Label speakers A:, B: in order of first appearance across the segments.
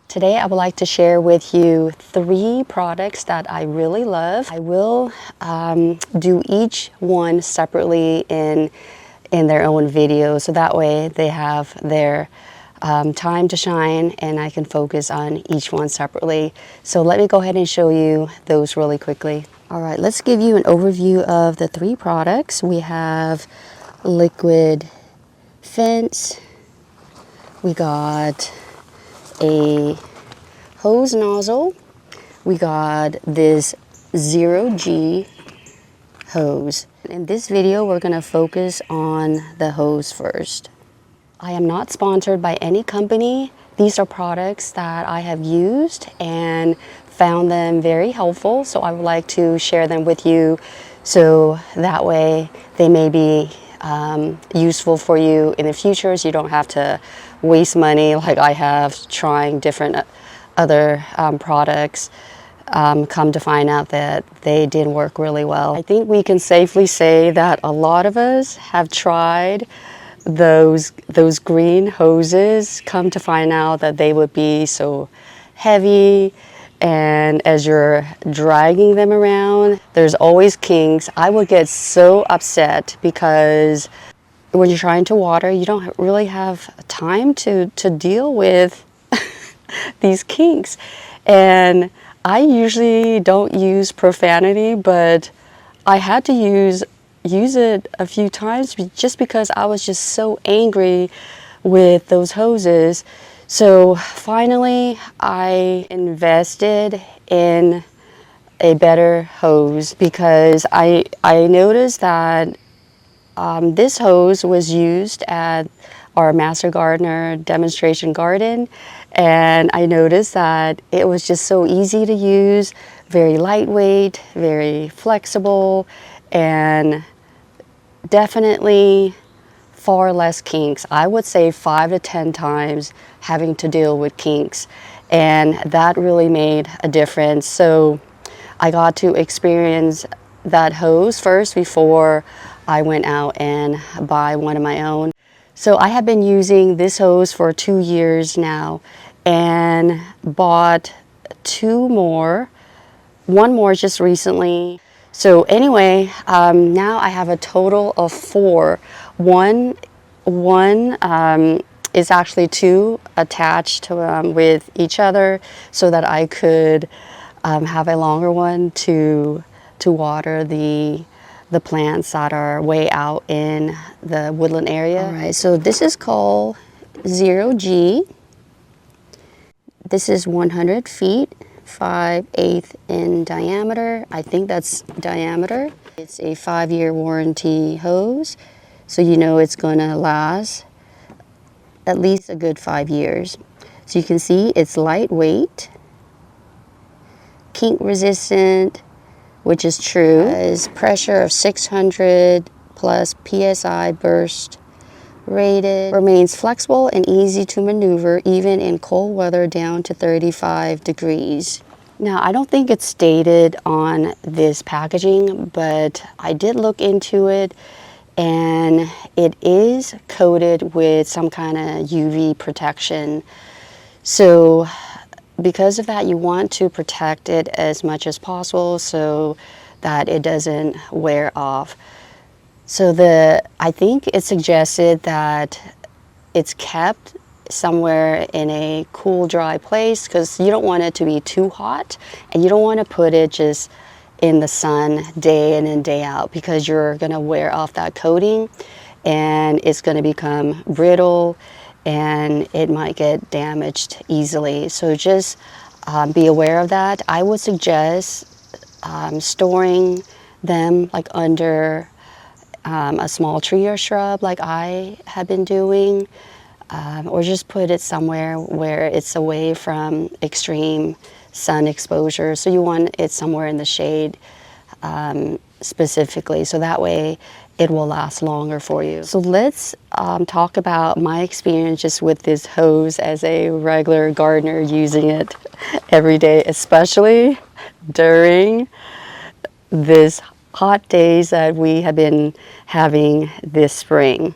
A: Today I would like to share with you 3 products that I really love. I will do each one separately in their own video, so that way they have their time to shine and I can focus on each one separately. So let me go ahead and show you those really quickly. Alright, let's give you an overview of the 3 products. We have liquid fence, we got a hose nozzle, we got this 0G hose. In this video we're going to focus on the hose first. I am not sponsored by any company. These are products that I have used and found them very helpful, so I would like to share them with you so that way they may be useful for you in the future, so you don't have to waste money like I have trying different other products. Come to find out that they did work really well. I think we can safely say that a lot of us have tried those green hoses, come to find out that they would be so heavy, and as you're dragging them around, there's always kinks. I would get so upset because when you're trying to water, you don't really have time to deal with these kinks. And I usually don't use Profanity, but I had to use it a few times just because I was just so angry with those hoses. So finally I invested in a better hose because I noticed that this hose was used at our Master Gardener demonstration garden, and I noticed that it was just so easy to use, very lightweight, very flexible, and definitely far less kinks. I would say 5 to 10 times having to deal with kinks, and that really made a difference. So I got to experience that hose first before I went out and buy one of my own. So I have been using this hose for 2 years now and bought 2 more, one more just recently. So anyway, now I have a total of 4. One is actually 2 attached with each other so that I could have a longer one to water the plants that are way out in the woodland area. All right, so this is called 0G. This is 100 feet. 5/8 in diameter. I think that's diameter. It's a 5-year warranty hose, so you know it's going to last at least a good 5 years. So you can see it's lightweight, kink resistant, which is true. It's pressure of 600 plus PSI burst rated. Remains flexible and easy to maneuver even in cold weather down to 35 degrees. Now I don't think it's stated on this packaging, but I did look into it and it is coated with some kind of UV protection. So because of that, you want to protect it as much as possible so that it doesn't wear off. So I think it suggested that it's kept somewhere in a cool, dry place because you don't want it to be too hot and you don't want to put it just in the sun day in and day out because you're going to wear off that coating and it's going to become brittle and it might get damaged easily. So just be aware of that. I would suggest storing them like under a small tree or shrub like I have been doing, or just put it somewhere where it's away from extreme sun exposure. So you want it somewhere in the shade specifically, so that way it will last longer for you. So let's talk about my experience just with this hose as a regular gardener using it every day, especially during this hot days that we have been having this spring.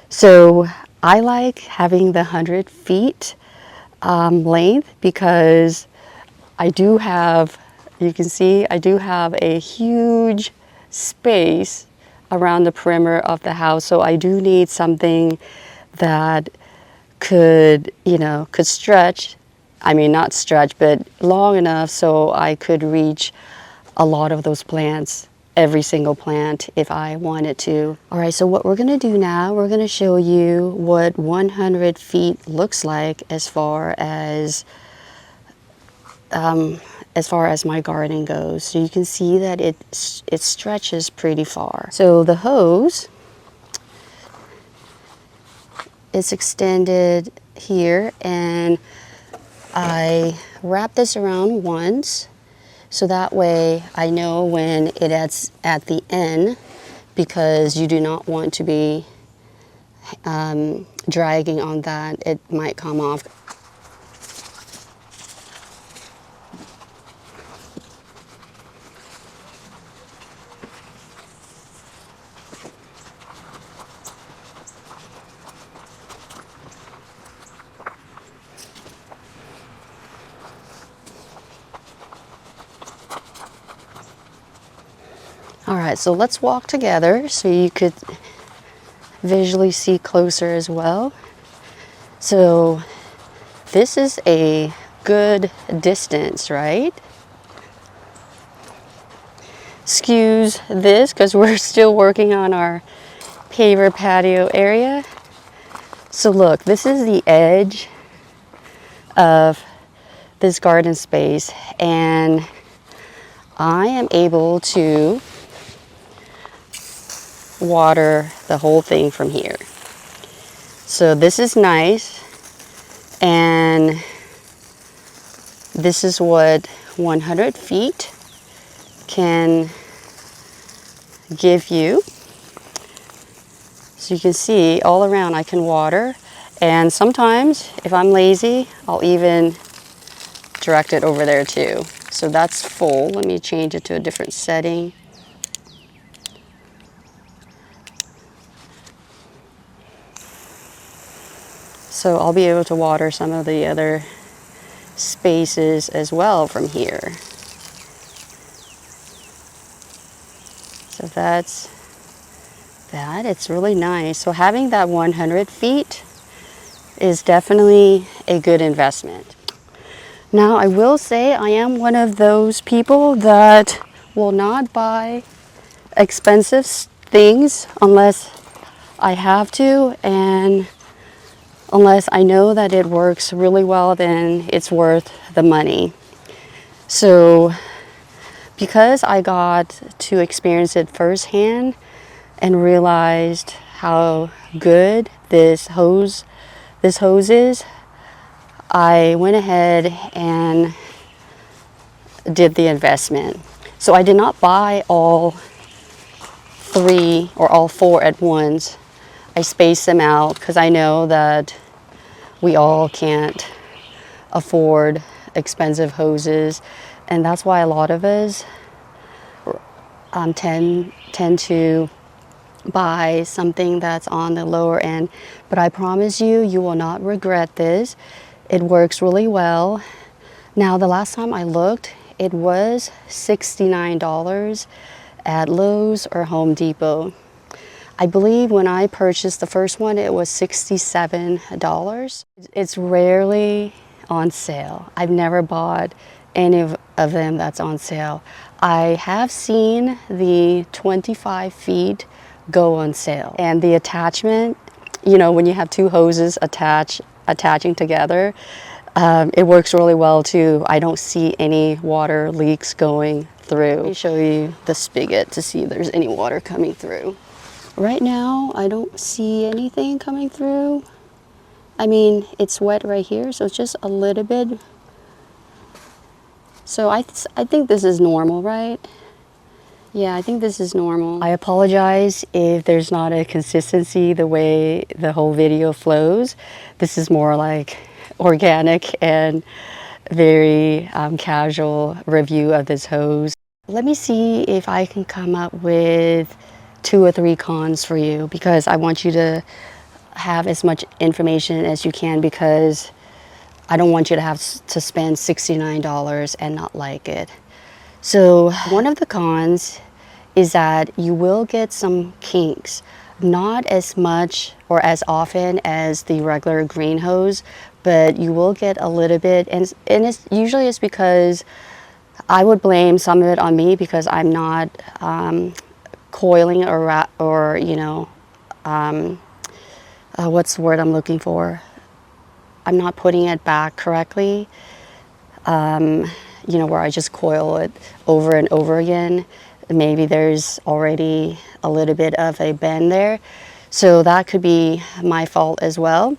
A: So I like having the 100 feet length, because I do have, you can see, I do have a huge space around the perimeter of the house. So I do need something that could, you know, could stretch. I mean, not stretch, but long enough so I could reach a lot of those plants, every single plant, if I wanted to. All right, so what we're gonna do now, we're gonna show you what 100 feet looks like as far as my garden goes. So you can see that it stretches pretty far. So the hose is extended here, and I wrap this around once, so that way I know when it's at the end, because you do not want to be dragging on that. It might come off. All right, so let's walk together so you could visually see closer as well. So this is a good distance, right? Excuse this, because we're still working on our paver patio area. So look, this is the edge of this garden space, and I am able to water the whole thing from here. So this is nice, and this is what 100 feet can give you. So you can see all around I can water, and sometimes if I'm lazy, I'll even direct it over there too. So that's full. Let me change it to a different setting. So I'll be able to water some of the other spaces as well from here. So that's that. It's really nice. So having that 100 feet is definitely a good investment. Now I will say I am one of those people that will not buy expensive things unless I have to, and unless I know that it works really well, then it's worth the money. So because I got to experience it firsthand and realized how good this hose is, I went ahead and did the investment. So I did not buy all 3 or all 4 at once. I spaced them out because I know that we all can't afford expensive hoses, and that's why a lot of us tend to buy something that's on the lower end. But I promise you, you will not regret this. It works really well. Now, the last time I looked, it was $69 at Lowe's or Home Depot. I believe when I purchased the first one, it was $67. It's rarely on sale. I've never bought any of them that's on sale. I have seen the 25 feet go on sale. And the attachment, you know, when you have 2 hoses attaching together, it works really well too. I don't see any water leaks going through. Let me show you the spigot to see if there's any water coming through. Right now, I don't see anything coming through. I mean, it's wet right here, so it's just a little bit. So I think this is normal, right? Yeah, I think this is normal. I apologize if there's not a consistency the way the whole video flows. This is more like organic and very casual review of this hose. Let me see if I can come up with 2 or 3 cons for you, because I want you to have as much information as you can, because I don't want you to have to spend $69 and not like it. So one of the cons is that you will get some kinks, not as much or as often as the regular green hose, but you will get a little bit, and it's usually it's because I would blame some of it on me because I'm not coiling or you know, what's the word I'm looking for? I'm not putting it back correctly. You know, where I just coil it over and over again. Maybe there's already a little bit of a bend there. So that could be my fault as well.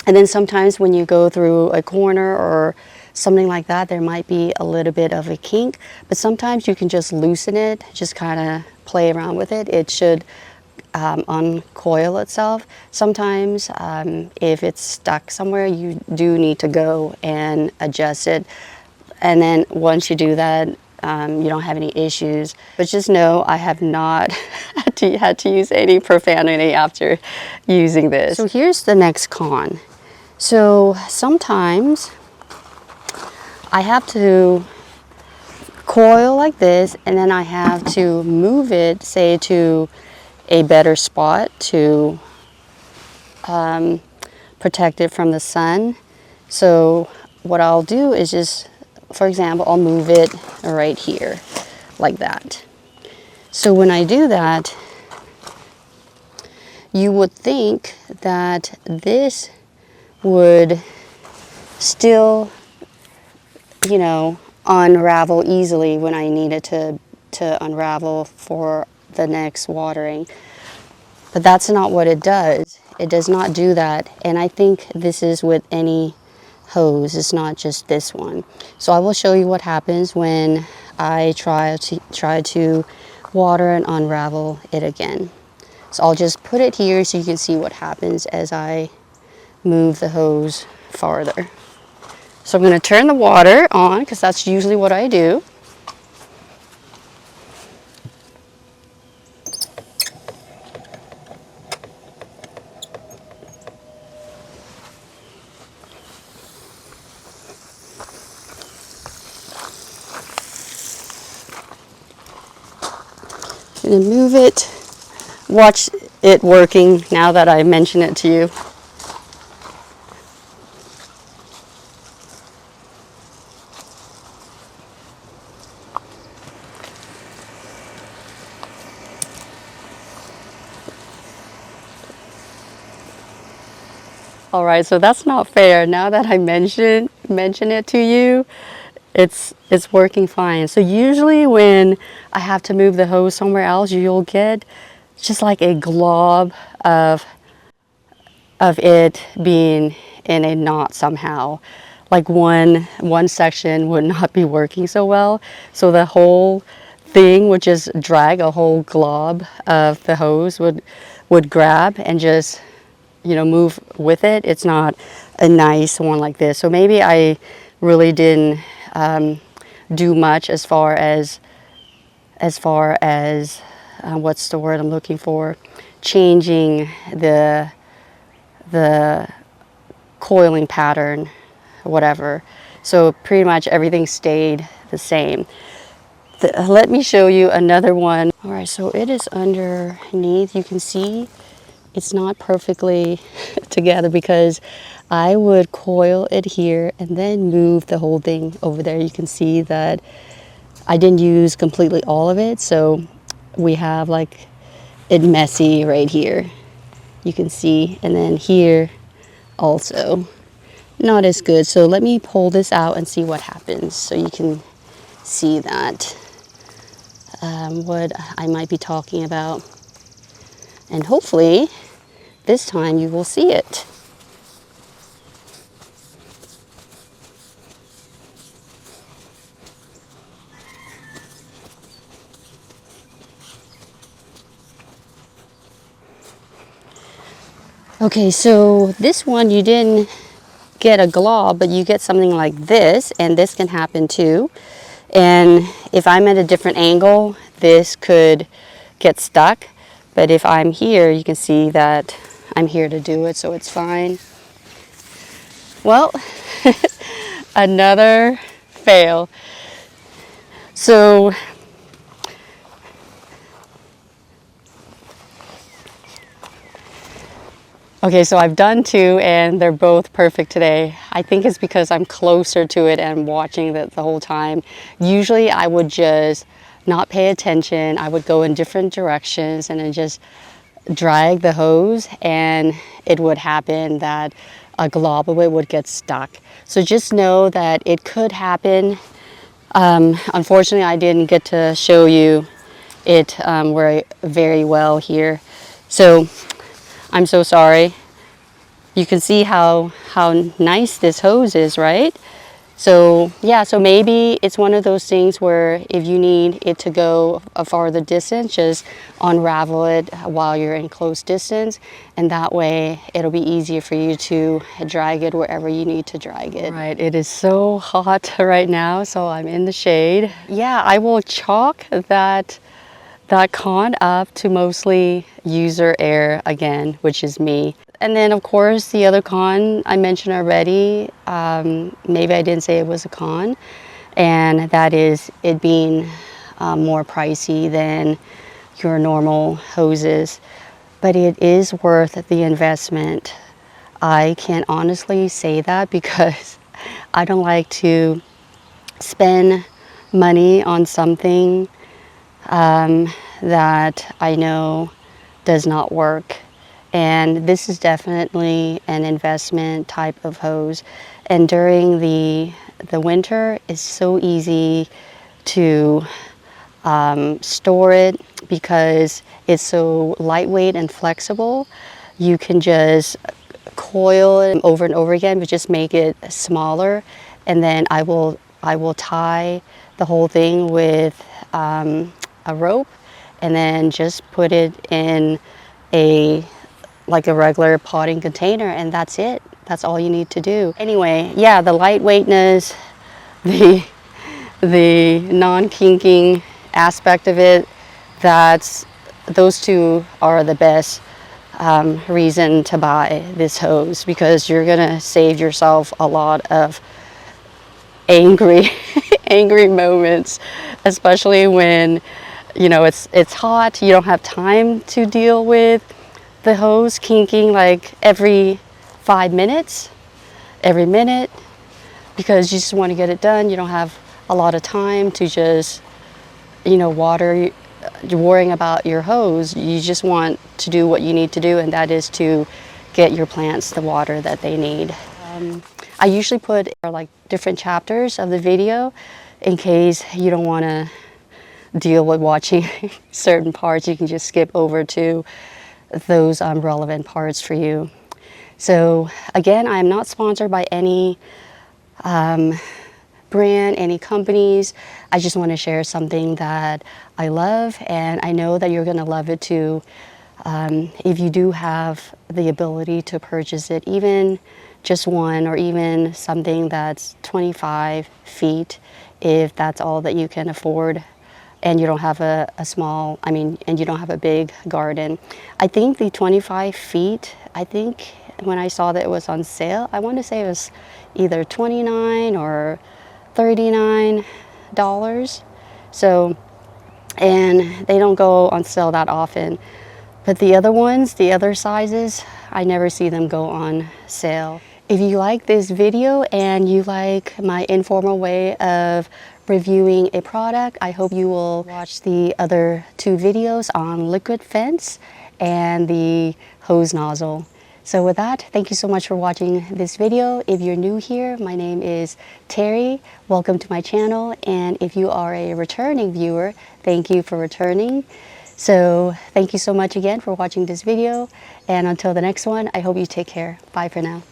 A: And then sometimes when you go through a corner or something like that, there might be a little bit of a kink, but sometimes you can just loosen it, just kind of play around with it. It should uncoil itself. Sometimes if it's stuck somewhere, you do need to go and adjust it. And then once you do that, you don't have any issues. But just know I have not had to use any profanity after using this. So here's the next con. So sometimes I have to coil like this, and then I have to move it, say, to a better spot to protect it from the sun. So what I'll do is just, for example, I'll move it right here like that. So when I do that, you would think that this would still, you know, unravel easily when I need it to unravel for the next watering. But that's not what it does. It does not do that. And I think this is with any hose, it's not just this one. So I will show you what happens when I try to water and unravel it again. So I'll just put it here so you can see what happens as I move the hose farther. So I'm going to turn the water on because that's usually what I do. I'm going to move it. Watch it working now that I mention it to you. All right, so that's not fair. Now that I mention it to you, it's working fine. So usually when I have to move the hose somewhere else, you'll get just like a glob of it being in a knot somehow. Like one section would not be working so well. So the whole thing would just drag, a whole glob of the hose would grab and just, you know, move with it. It's not a nice one like this. So maybe I really didn't do much as far as what's the word I'm looking for? Changing the coiling pattern, whatever. So pretty much everything stayed the same. Let me show you another one. All right, so it is underneath. You can see it's not perfectly together because I would coil it here and then move the whole thing over there. You can see that I didn't use completely all of it, so we have like it messy right here. You can see, and then here also not as good. So let me pull this out and see what happens so you can see that what I might be talking about, and hopefully this time you will see it. Okay, so this one you didn't get a glob, but you get something like this, and this can happen too. And if I'm at a different angle, this could get stuck. But if I'm here, you can see that I'm here to do it, so it's fine. Well, another fail. So okay, so I've done two and they're both perfect today. I think it's because I'm closer to it and watching it the whole time. Usually I would just not pay attention. I would go in different directions and then just drag the hose, and it would happen that a glob of it would get stuck. So just know that it could happen. Unfortunately, I didn't get to show you it very well here. So I'm so sorry. You can see how nice this hose is, right? So yeah, so maybe it's one of those things where if you need it to go a farther distance, just unravel it while you're in close distance, and that way it'll be easier for you to drag it wherever you need to drag it. Right, it is so hot right now, so I'm in the shade. Yeah, I will chalk that con up to mostly user error again, which is me. And then of course the other con I mentioned already, maybe I didn't say it was a con, and that is it being more pricey than your normal hoses, but it is worth the investment. I can honestly say that because I don't like to spend money on something that I know does not work. And this is definitely an investment type of hose. And during the winter, it's so easy to store it because it's so lightweight and flexible. You can just coil it over and over again, but just make it smaller. And then I will tie the whole thing with a rope, and then just put it in like a regular potting container, and that's it. That's all you need to do. Anyway, yeah, the lightweightness, the non-kinking aspect of it, those two are the best reason to buy this hose, because you're gonna save yourself a lot of angry moments, especially when it's hot. You don't have time to deal with the hose kinking like every 5 minutes, every minute, because you just want to get it done. You don't have a lot of time to just water, worrying about your hose. You just want to do what you need to do, and that is to get your plants the water that they need. I usually put like different chapters of the video in case you don't want to deal with watching certain parts. You can just skip over to those relevant parts for you. So again, I am not sponsored by any brand, any companies. I just want to share something that I love, and I know that you're going to love it too. If you do have the ability to purchase it, even just one, or even something that's 25 feet, if that's all that you can afford, and you don't have and you don't have a big garden. I think the 25 feet, I think when I saw that it was on sale, I want to say it was either $29 or $39. So, and they don't go on sale that often. But the other ones, the other sizes, I never see them go on sale. If you like this video and you like my informal way of reviewing a product, I hope you will watch the other two videos on liquid fence and the hose nozzle. So with that, thank you so much for watching this video. If you're new here, my name is Terry. Welcome to my channel. And if you are a returning viewer, thank you for returning. So thank you so much again for watching this video. And until the next one, I hope you take care. Bye for now.